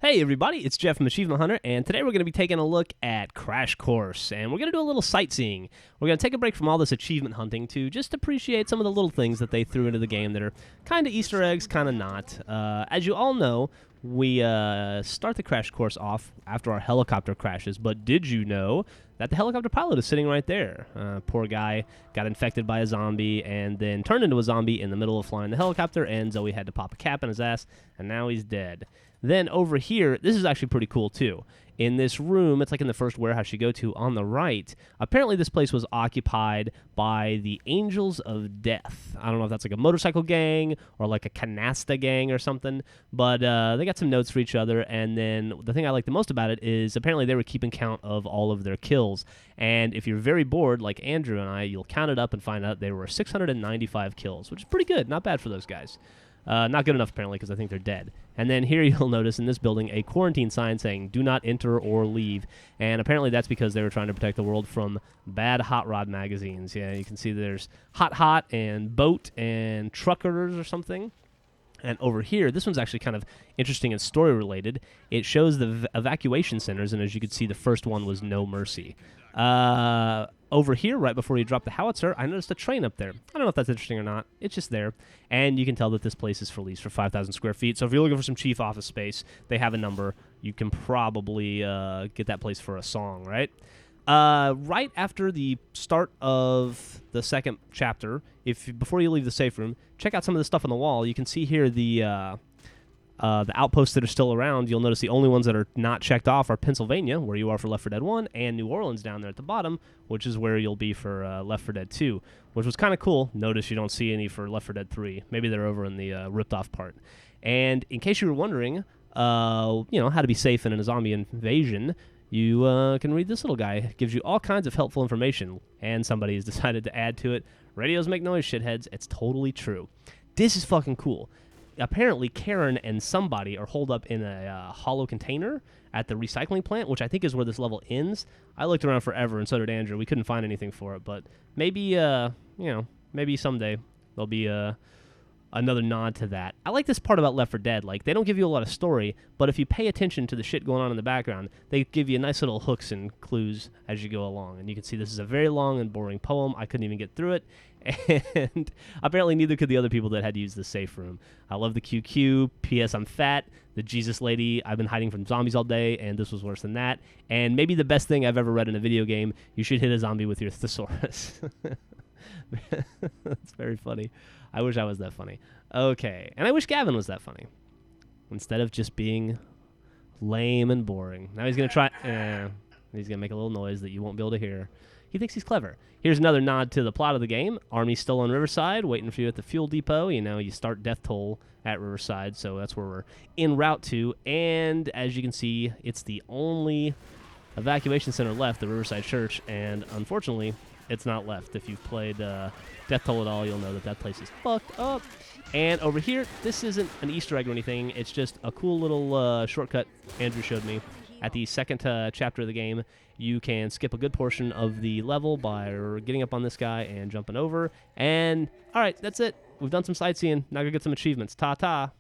Hey everybody, it's Jeff from Achievement Hunter, and today we're going to be taking a look at Crash Course, and we're going to do a little sightseeing. We're going to take a break from all this achievement hunting to just appreciate some of the little things that they threw into the game that are kind of Easter eggs, kind of not. As you all know, we start the Crash Course off after our helicopter crashes, but did you know that the helicopter pilot is sitting right there? Poor guy got infected by a zombie and then turned into a zombie in the middle of flying the helicopter, and Zoe had to pop a cap in his ass, and now he's dead. Then over here, this is actually pretty cool too. In this room, it's like in the first warehouse you go to on the right, apparently this place was occupied by the Angels of Death. I don't know if that's like a motorcycle gang or like a canasta gang or something, but they got some notes for each other, and then the thing I like the most about it is apparently they were keeping count of all of their kills, and if you're very bored like Andrew and I, you'll count it up and find out there were 695 kills, which is pretty good, not bad for those guys. Not good enough, apparently, because I think they're dead. And then here you'll notice in this building a quarantine sign saying, "Do not enter or leave." And apparently that's because they were trying to protect the world from bad hot rod magazines. Yeah, you can see there's Hot and Boat and Truckers or something. And over here, this one's actually kind of interesting and story-related. It shows the evacuation centers, and as you can see, the first one was No Mercy. Over here, right before you drop the howitzer, I noticed a train up there. I don't know if that's interesting or not. It's just there. And you can tell that this place is for lease for 5,000 square feet. So if you're looking for some chief office space, they have a number. You can probably get that place for a song, right? Right after the start of the second chapter, before you leave the safe room, check out some of the stuff on the wall. You can see here the outposts that are still around. You'll notice the only ones that are not checked off are Pennsylvania, where you are for Left 4 Dead 1, and New Orleans down there at the bottom, which is where you'll be for Left 4 Dead 2, which was kind of cool. Notice you don't see any for Left 4 Dead 3. Maybe they're over in the ripped off part. And in case you were wondering, how to be safe in a zombie invasion, you can read this little guy. It gives you all kinds of helpful information, and somebody has decided to add to it. Radios make noise, shitheads. It's totally true. This is fucking cool. Apparently, Karen and somebody are holed up in a hollow container at the recycling plant, which I think is where this level ends. I looked around forever, and so did Andrew. We couldn't find anything for it, but maybe, maybe someday there'll be another nod to that. I like this part about Left 4 Dead. Like, they don't give you a lot of story, but if you pay attention to the shit going on in the background, they give you nice little hooks and clues as you go along. And you can see this is a very long and boring poem. I couldn't even get through it. And apparently neither could the other people that had to use the safe room. I love the QQ. P.S. I'm fat. The Jesus lady. I've been hiding from zombies all day, and this was worse than that. And maybe the best thing I've ever read in a video game, you should hit a zombie with your thesaurus. That's very funny. I wish I was that funny. Okay. And I wish Gavin was that funny. Instead of just being lame and boring. Now he's going to try... he's going to make a little noise that you won't be able to hear. He thinks he's clever. Here's another nod to the plot of the game. Army's still on Riverside, waiting for you at the fuel depot. You start Death Toll at Riverside, so that's where we're en route to. And as you can see, it's the only evacuation center left, the Riverside Church, and unfortunately, it's not left. If you've played Death Toll at all, you'll know that place is fucked up. And over here, this isn't an Easter egg or anything. It's just a cool little shortcut Andrew showed me. At the second chapter of the game, you can skip a good portion of the level by getting up on this guy and jumping over. And, all right, that's it. We've done some sightseeing. Now go get some achievements. Ta-ta.